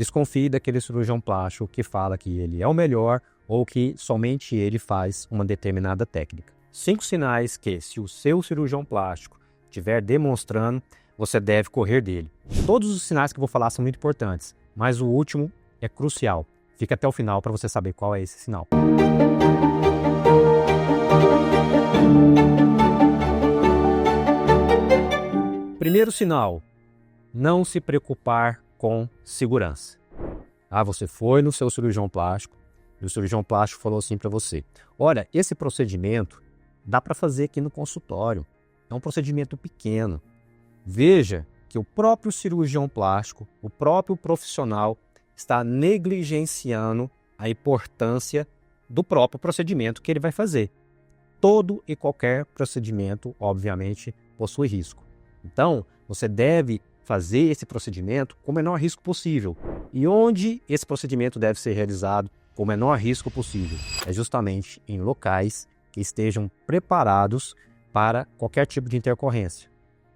Desconfie daquele cirurgião plástico que fala que ele é o melhor ou que somente ele faz uma determinada técnica. 5 sinais que, se o seu cirurgião plástico estiver demonstrando, você deve correr dele. Todos os sinais que eu vou falar são muito importantes, mas o último é crucial. Fica até o final para você saber qual é esse sinal. Primeiro sinal, não se preocupar com segurança. Você foi no seu cirurgião plástico e o cirurgião plástico falou assim para você: olha, esse procedimento dá para fazer aqui no consultório, é um procedimento pequeno. Veja que o próprio cirurgião plástico, o próprio profissional, está negligenciando a importância do próprio procedimento que ele vai fazer. Todo e qualquer procedimento, obviamente, possui risco. Então, você deve fazer esse procedimento com o menor risco possível. E onde esse procedimento deve ser realizado com o menor risco possível? É justamente em locais que estejam preparados para qualquer tipo de intercorrência.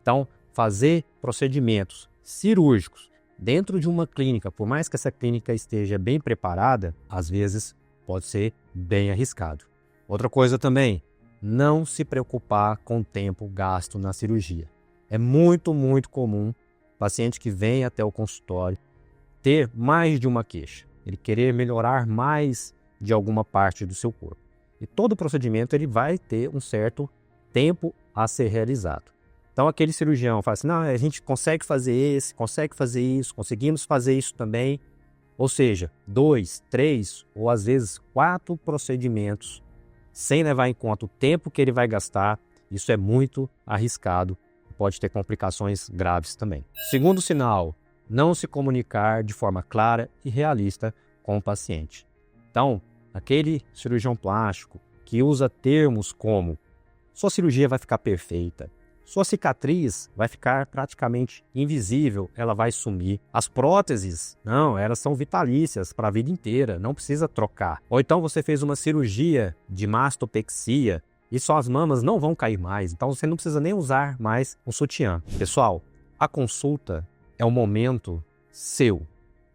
Então, fazer procedimentos cirúrgicos dentro de uma clínica, por mais que essa clínica esteja bem preparada, às vezes pode ser bem arriscado. Outra coisa também, não se preocupar com o tempo gasto na cirurgia. É muito comum paciente que vem até o consultório ter mais de uma queixa, ele querer melhorar mais de alguma parte do seu corpo. E todo procedimento ele vai ter um certo tempo a ser realizado. Então aquele cirurgião fala assim, não, a gente consegue fazer esse, consegue fazer isso, conseguimos fazer isso também. Ou seja, 2, 3 ou às vezes 4 procedimentos sem levar em conta o tempo que ele vai gastar. Isso é muito arriscado, pode ter complicações graves também. Segundo sinal, não se comunicar de forma clara e realista com o paciente. Então, aquele cirurgião plástico que usa termos como sua cirurgia vai ficar perfeita, sua cicatriz vai ficar praticamente invisível, ela vai sumir. As próteses, não, elas são vitalícias para a vida inteira, não precisa trocar. Ou então você fez uma cirurgia de mastopexia e suas mamas não vão cair mais, então você não precisa nem usar mais um sutiã. Pessoal, a consulta é um momento seu,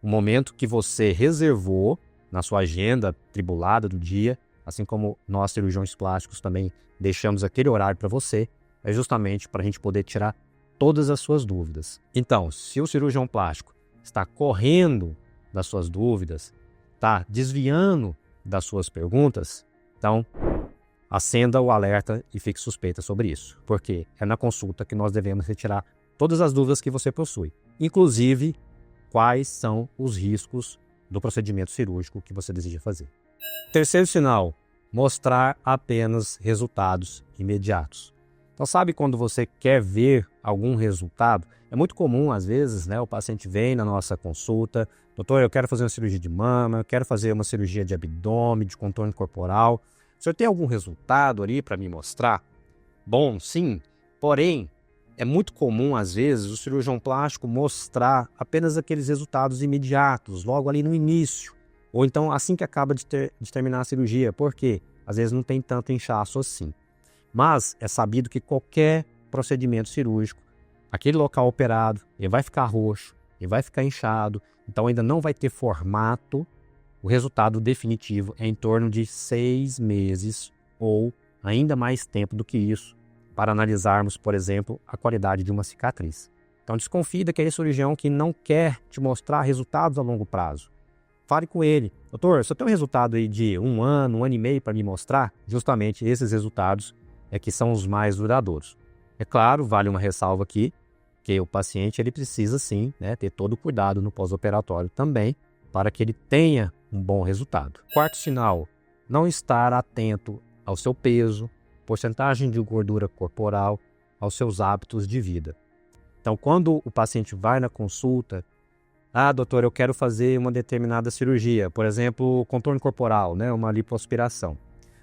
um momento que você reservou na sua agenda atribulada do dia, assim como nós cirurgiões plásticos também deixamos aquele horário para você, é justamente para a gente poder tirar todas as suas dúvidas. Então, se o cirurgião plástico está correndo das suas dúvidas, está desviando das suas perguntas, então acenda o alerta e fique suspeita sobre isso, porque é na consulta que nós devemos retirar todas as dúvidas que você possui, inclusive quais são os riscos do procedimento cirúrgico que você deseja fazer. Terceiro sinal, mostrar apenas resultados imediatos. Então, sabe quando você quer ver algum resultado? É muito comum, às vezes, o paciente vem na nossa consulta, doutor, eu quero fazer uma cirurgia de mama, eu quero fazer uma cirurgia de abdômen, de contorno corporal. O senhor tem algum resultado ali para me mostrar? Bom, sim, porém, é muito comum, às vezes, o cirurgião plástico mostrar apenas aqueles resultados imediatos, logo ali no início, ou então assim que acaba de terminar a cirurgia, porque às vezes não tem tanto inchaço assim. Mas é sabido que qualquer procedimento cirúrgico, aquele local operado, ele vai ficar roxo, ele vai ficar inchado, então ainda não vai ter formato. O resultado definitivo é em torno de 6 meses ou ainda mais tempo do que isso para analisarmos, por exemplo, a qualidade de uma cicatriz. Então desconfie daquele cirurgião que não quer te mostrar resultados a longo prazo. Fale com ele. Doutor, se eu tenho um resultado aí de 1 ano, 1 ano e meio para me mostrar, justamente esses resultados é que são os mais duradouros. É claro, vale uma ressalva aqui, que o paciente ele precisa sim ter todo o cuidado no pós-operatório também, para que ele tenha um bom resultado. Quarto sinal, não estar atento ao seu peso, porcentagem de gordura corporal, aos seus hábitos de vida. Então, quando o paciente vai na consulta, doutor, eu quero fazer uma determinada cirurgia, por exemplo, contorno corporal, uma lipoaspiração.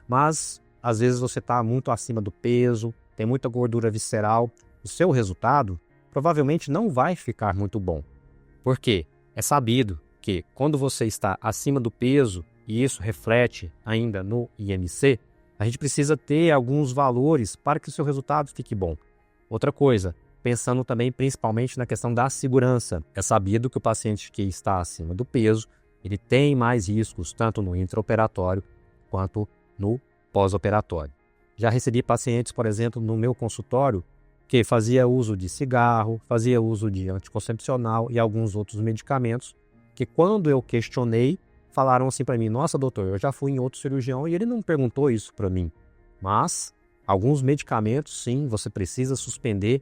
Mas, às vezes, você está muito acima do peso, tem muita gordura visceral, o seu resultado provavelmente não vai ficar muito bom. Por quê? É sabido que quando você está acima do peso, e isso reflete ainda no IMC, a gente precisa ter alguns valores para que o seu resultado fique bom. Outra coisa, pensando também principalmente na questão da segurança. É sabido que o paciente que está acima do peso, ele tem mais riscos tanto no intraoperatório quanto no pós-operatório. Já recebi pacientes, por exemplo, no meu consultório, que fazia uso de cigarro, fazia uso de anticoncepcional e alguns outros medicamentos, que quando eu questionei, falaram assim para mim: nossa, doutor, eu já fui em outro cirurgião e ele não perguntou isso para mim. Mas alguns medicamentos, sim, você precisa suspender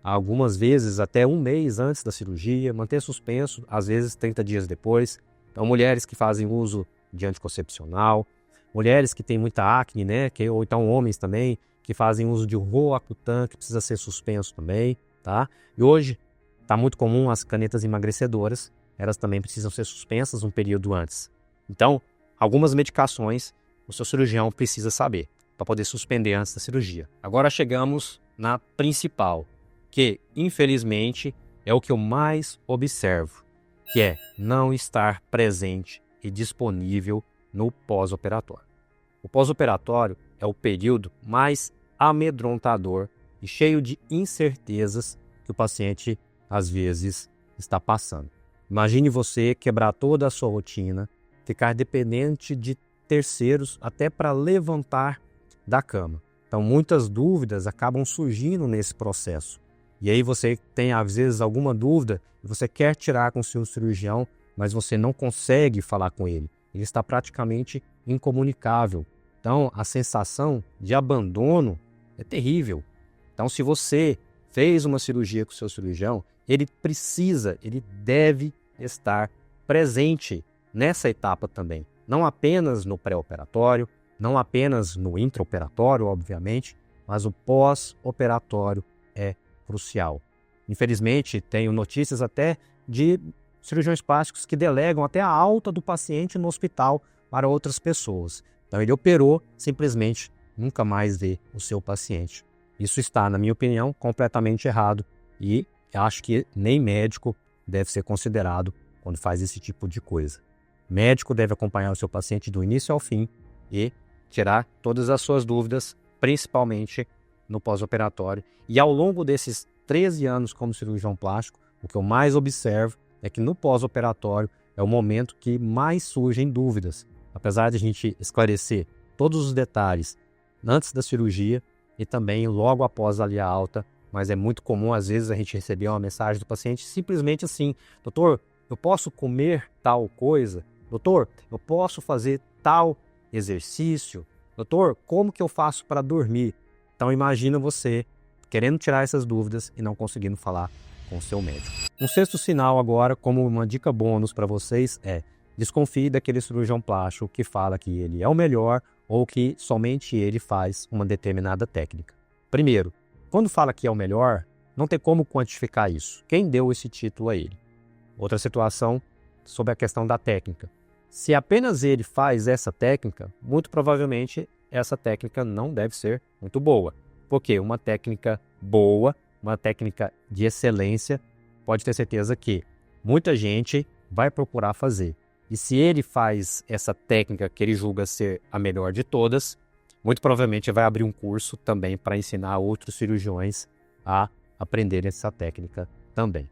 algumas vezes até 1 mês antes da cirurgia, manter suspenso, às vezes 30 dias depois. Então, mulheres que fazem uso de anticoncepcional, mulheres que têm muita acne, né? Ou então homens também, que fazem uso de Roacutan, que precisa ser suspenso também, tá? E hoje está muito comum as canetas emagrecedoras, elas também precisam ser suspensas um período antes. Então, algumas medicações o seu cirurgião precisa saber para poder suspender antes da cirurgia. Agora chegamos na principal, que infelizmente é o que eu mais observo, que é não estar presente e disponível no pós-operatório. O pós-operatório é o período mais amedrontador e cheio de incertezas que o paciente às vezes está passando. Imagine você quebrar toda a sua rotina, ficar dependente de terceiros até para levantar da cama. Então muitas dúvidas acabam surgindo nesse processo. E aí você tem às vezes alguma dúvida e você quer tirar com o seu cirurgião, mas você não consegue falar com ele. Ele está praticamente incomunicável. Então a sensação de abandono é terrível. Então se você fez uma cirurgia com o seu cirurgião, ele deve estar presente nessa etapa também. Não apenas no pré-operatório, não apenas no intraoperatório, obviamente, mas o pós-operatório é crucial. Infelizmente, tenho notícias até de cirurgiões plásticos que delegam até a alta do paciente no hospital para outras pessoas. Então ele operou, simplesmente nunca mais vê o seu paciente. Isso está, na minha opinião, completamente errado e acho que nem médico deve ser considerado quando faz esse tipo de coisa. O médico deve acompanhar o seu paciente do início ao fim e tirar todas as suas dúvidas, principalmente no pós-operatório. E ao longo desses 13 anos como cirurgião plástico, o que eu mais observo é que no pós-operatório é o momento que mais surgem dúvidas. Apesar de a gente esclarecer todos os detalhes antes da cirurgia e também logo após ali a alta, mas é muito comum às vezes a gente receber uma mensagem do paciente simplesmente assim: doutor, eu posso comer tal coisa? Doutor, eu posso fazer tal exercício? Doutor, como que eu faço para dormir? Então imagina você querendo tirar essas dúvidas e não conseguindo falar com o seu médico. Um sexto sinal agora, como uma dica bônus para vocês, é: desconfie daquele cirurgião plástico que fala que ele é o melhor ou que somente ele faz uma determinada técnica. Primeiro, quando fala que é o melhor, não tem como quantificar isso. Quem deu esse título a ele? Outra situação sobre a questão da técnica. Se apenas ele faz essa técnica, muito provavelmente essa técnica não deve ser muito boa. Porque uma técnica boa, uma técnica de excelência, pode ter certeza que muita gente vai procurar fazer. E se ele faz essa técnica que ele julga ser a melhor de todas, muito provavelmente vai abrir um curso também para ensinar outros cirurgiões a aprenderem essa técnica também.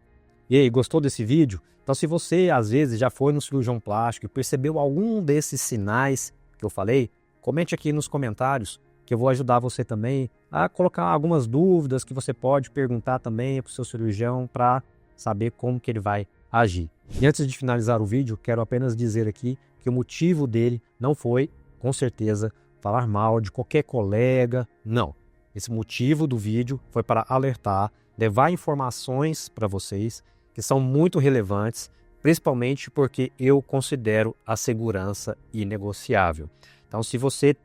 E aí, gostou desse vídeo? Então, se você às vezes já foi no cirurgião plástico e percebeu algum desses sinais que eu falei, comente aqui nos comentários que eu vou ajudar você também a colocar algumas dúvidas que você pode perguntar também para o seu cirurgião para saber como que ele vai agir. E antes de finalizar o vídeo, quero apenas dizer aqui que o motivo dele não foi, com certeza, falar mal de qualquer colega, não. Esse motivo do vídeo foi para alertar, levar informações para vocês que são muito relevantes, principalmente porque eu considero a segurança inegociável. Então, se você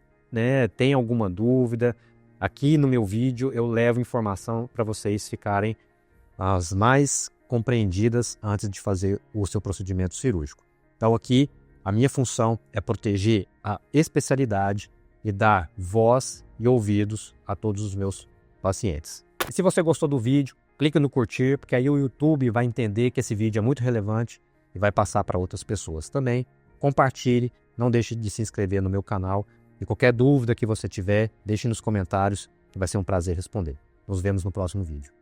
tem alguma dúvida, aqui no meu vídeo eu levo informação para vocês ficarem as mais compreendidas antes de fazer o seu procedimento cirúrgico. Então aqui a minha função é proteger a especialidade e dar voz e ouvidos a todos os meus pacientes. E se você gostou do vídeo, clique no curtir, porque aí o YouTube vai entender que esse vídeo é muito relevante e vai passar para outras pessoas também. Compartilhe, não deixe de se inscrever no meu canal e qualquer dúvida que você tiver, deixe nos comentários, que vai ser um prazer responder. Nos vemos no próximo vídeo.